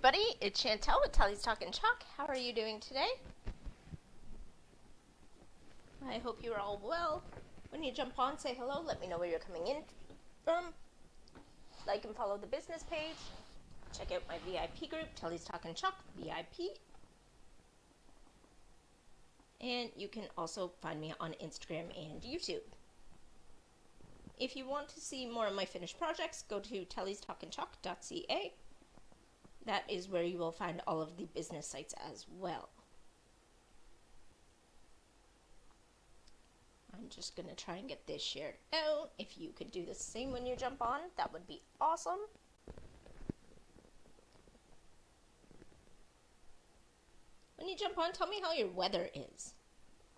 everybody, it's Chantel with Tally's Talkin' Chalk. How are you doing today? I hope you're all well. When you jump on, say hello, let me know where you're coming in from. Like and follow the business page. Check out my VIP group, Tally's Talkin' Chalk, VIP. And you can also find me on Instagram and YouTube. If you want to see more of my finished projects, go to tallystalkinchalk.ca. That is where you will find all of the business sites as well. I'm just going to try and get this shared out. If you could do the same when you jump on, that would be awesome. When you jump on, tell me how your weather is.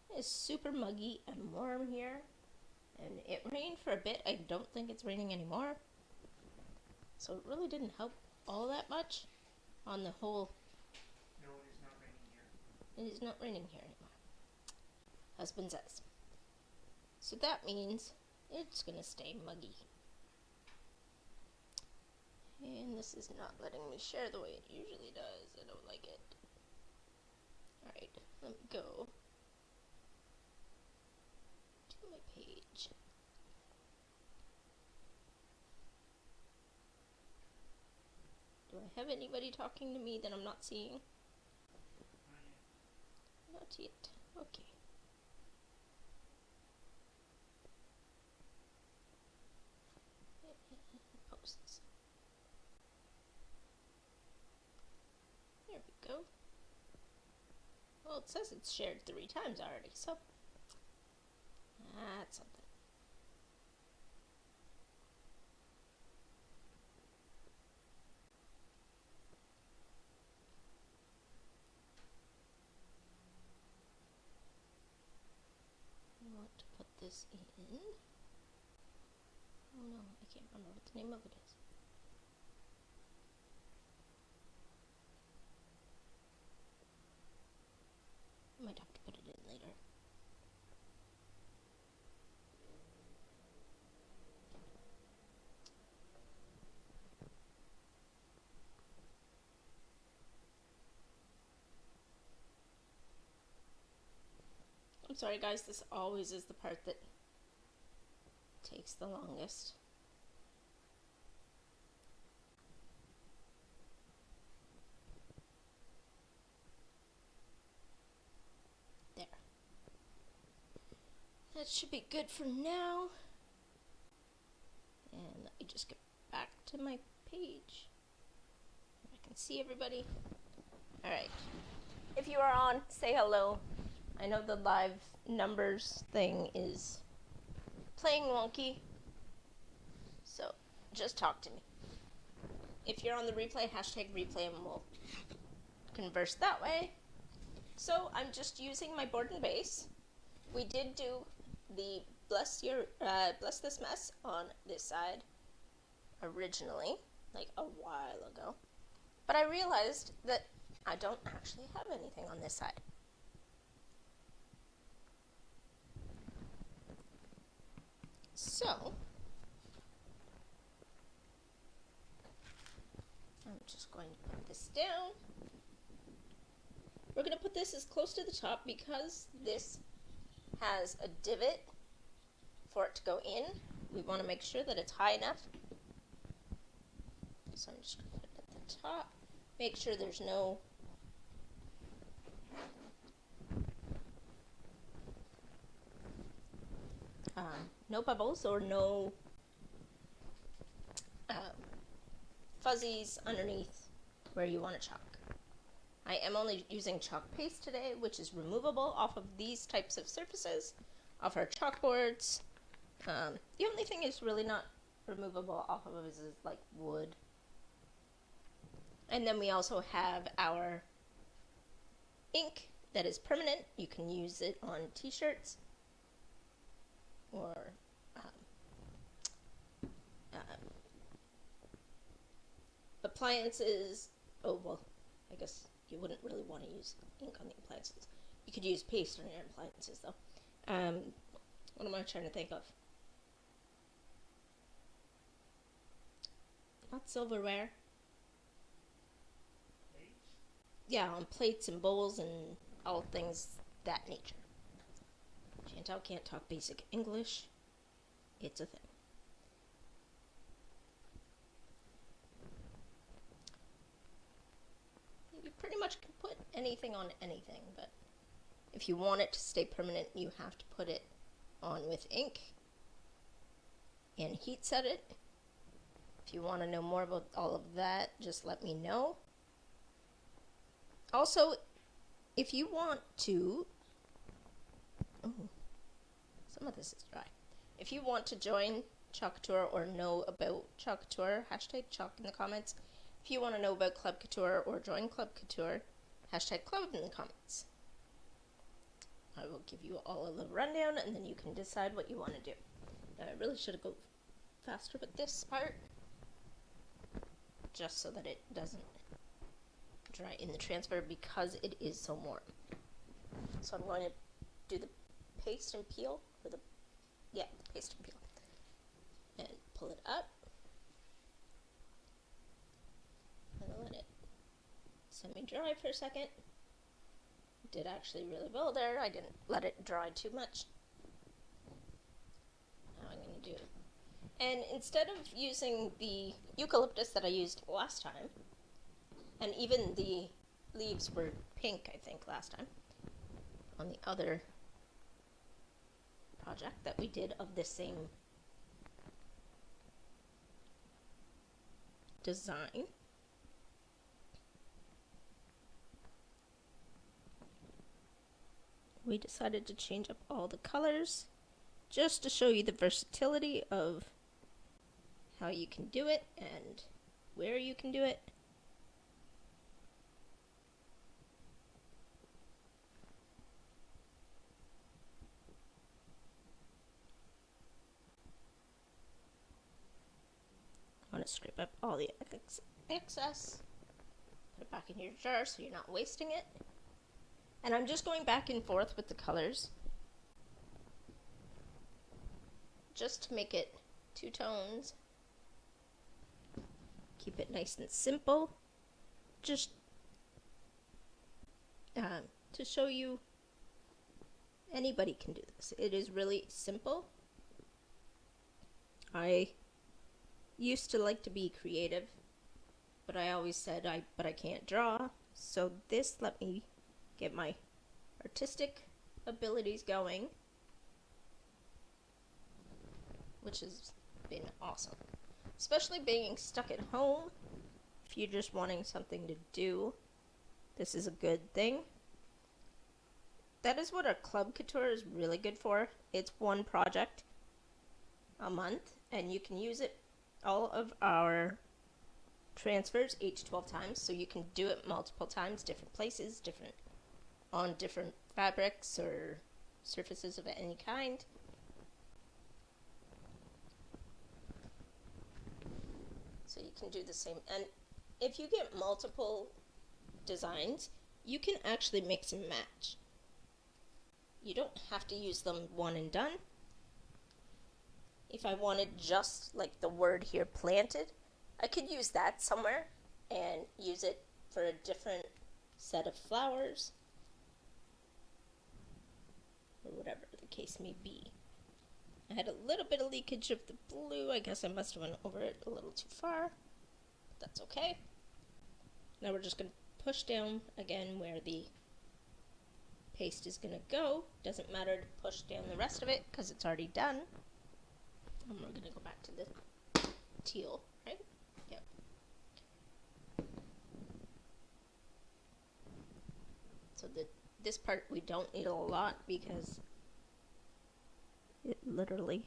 It is super muggy and warm here. And it rained for a bit. I don't think it's raining anymore. So it really didn't help all that much on the whole. No, it is not raining here. It is not raining here anymore. Husband says. So that means it's going to stay muggy. And this is not letting me share the way it usually does. I don't like it. Alright, let me go to my page. Do I have anybody talking to me that I'm not seeing? Not yet. Okay. Posts. There we go. Well, it says it's shared 3 times already, so that's something. I want to put this in. Oh no, I can't remember what the name of it is. I might have to put it in later. I'm sorry guys, this always is the part that takes the longest. There. That should be good for now. And let me just get back to my page. I can see everybody. Alright. If you are on, say hello. I know the live numbers thing is playing wonky, so just talk to me. If you're on the replay, hashtag replay and we'll converse that way. So I'm just using my board and base. We did do the Bless This Mess on this side originally, like a while ago, but I realized that I don't actually have anything on this side. So, I'm just going to put this down. We're going to put this as close to the top because this has a divot for it to go in. We want to make sure that it's high enough. So I'm just going to put it at the top. Make sure there's no bubbles or no fuzzies underneath where you want to chalk. I am only using chalk paste today, which is removable off of these types of surfaces, off our chalkboards. The only thing is really not removable off of is like wood. And then we also have our ink that is permanent. You can use it on t-shirts or appliances. Oh, well, I guess you wouldn't really want to use ink on the appliances. You could use paste on your appliances, though. What am I trying to think of? Not silverware. yeah, on plates and bowls and all things that nature. Chantal can't talk basic English. It's a thing. You pretty much can put anything on anything, but if you want it to stay permanent, you have to put it on with ink and heat set it. If you want to know more about all of that, just let me know. Also, if you want to, some of this is dry. If you want to join Chalk Couture or know about Chalk Couture, hashtag chalk in the comments. If you want to know about Club Couture or join Club Couture, hashtag club in the comments. I will give you all a little rundown and then you can decide what you want to do. Now, I really should have gone faster with this part, just so that it doesn't dry in the transfer because it is so warm. So I'm going to do the paste and peel, or the paste and peel, and pull it up and let it semi-dry for a second. It did actually really well there. I didn't let it dry too much. Now I'm going to do, and instead of using the eucalyptus that I used last time, and even the leaves were pink, I think, last time, on the other project that we did of the same design. We decided to change up all the colors just to show you the versatility of how you can do it and where you can do it. I want to scrape up all the excess, put it back in your jar so you're not wasting it. And I'm just going back and forth with the colors just to make it two tones. Keep it nice and simple, just to show you anybody can do this. It is really simple. I used to like to be creative, but I always said I can't draw, so this let me get my artistic abilities going, which has been awesome. Especially being stuck at home. If you're just wanting something to do, this is a good thing. That is what our Club Couture is really good for. It's one project a month, and you can use it all of our transfers 8 to 12 times, so you can do it multiple times, different places, on different fabrics or surfaces of any kind. So you can do the same, and if you get multiple designs, you can actually mix and match. You don't have to use them one and done. If I wanted just like the word here, planted, I could use that somewhere and use it for a different set of flowers, or whatever the case may be. I had a little bit of leakage of the blue. I guess I must have went over it a little too far, but that's okay. Now we're just going to push down again where the paste is going to go. Doesn't matter to push down the rest of it because it's already done. And we're going to go back to the teal, right? Yep. So this part we don't need a lot because it literally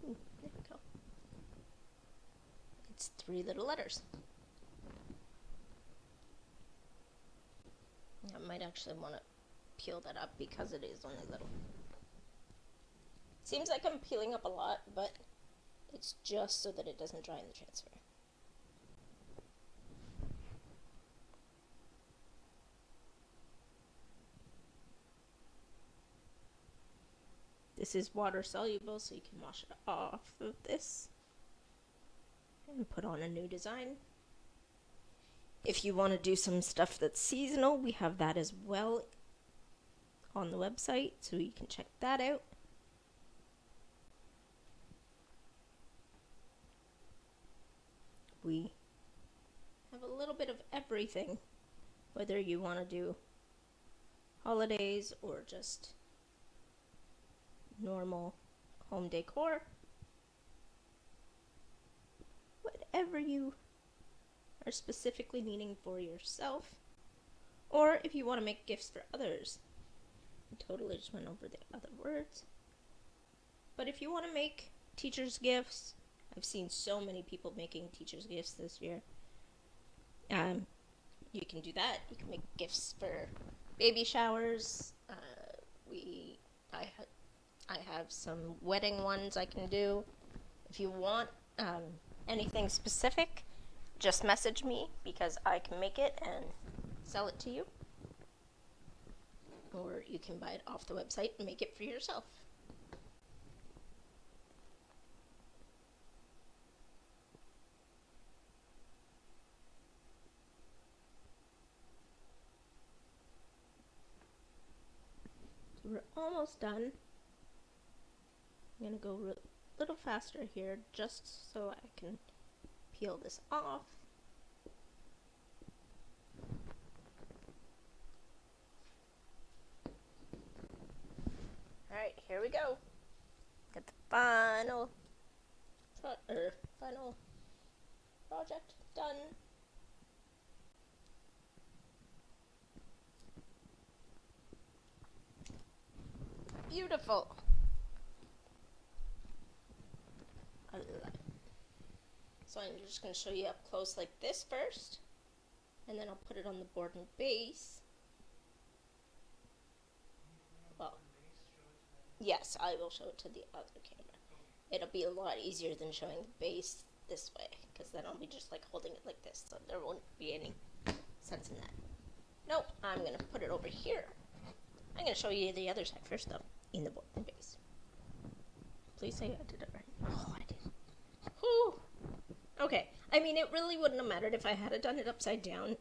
there we go. It's 3 little letters. I might actually want to peel that up because it is only little. Seems like I'm peeling up a lot, but it's just so that it doesn't dry in the transfer. This is water soluble, so you can wash it off of this and put on a new design. If you want to do some stuff that's seasonal, we have that as well on the website, so you can check that out. We have a little bit of everything, whether you want to do holidays or just normal home decor. Whatever you are specifically needing for yourself, or if you want to make gifts for others. I totally just went over the other words. But if you want to make teachers' gifts, I've seen so many people making teachers' gifts this year. You can do that. You can make gifts for baby showers. I have some wedding ones I can do. If you want anything specific, just message me because I can make it and sell it to you. Or you can buy it off the website and make it for yourself. So we're almost done. I'm going to go a little faster here just so I can peel this off. Alright, here we go. Get the final project done. Beautiful. I love it. So I'm just going to show you up close like this first, and then I'll put it on the board and base. Well, yes, I will show it to the other camera. It'll be a lot easier than showing the base this way, because then I'll be just like holding it like this, so there won't be any sense in that. Nope, I'm going to put it over here. I'm going to show you the other side first, though, in the board and base. Please say I did it right. Oh, I did. Whew. Okay, I mean, it really wouldn't have mattered if I had done it upside down.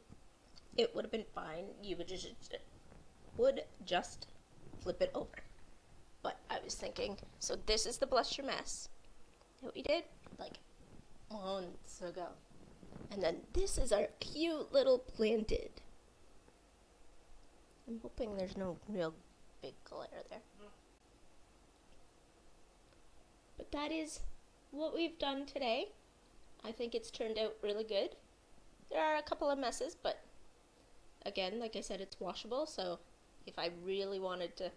It would have been fine. You would just flip it over. But I was thinking, so this is the Bless Your Mess that we did like months ago. And then this is our cute little planted. I'm hoping there's no real big glare there. But that is what we've done today. I think it's turned out really good. There are a couple of messes, but again, like I said, it's washable, so if I really wanted to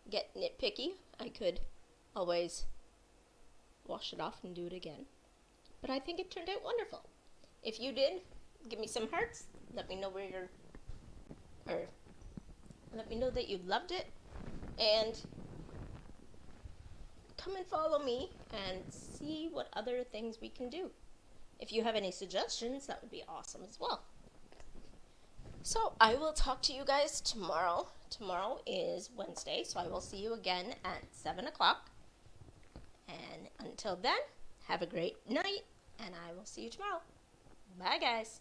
get nitpicky, I could always wash it off and do it again. But I think it turned out wonderful. If you did, give me some hearts. Let me know let me know that you loved it, and come and follow me and see what other things we can do. If you have any suggestions, that would be awesome as well. So I will talk to you guys tomorrow. Tomorrow is Wednesday, so I will see you again at 7 o'clock. And until then, have a great night, and I will see you tomorrow. Bye, guys.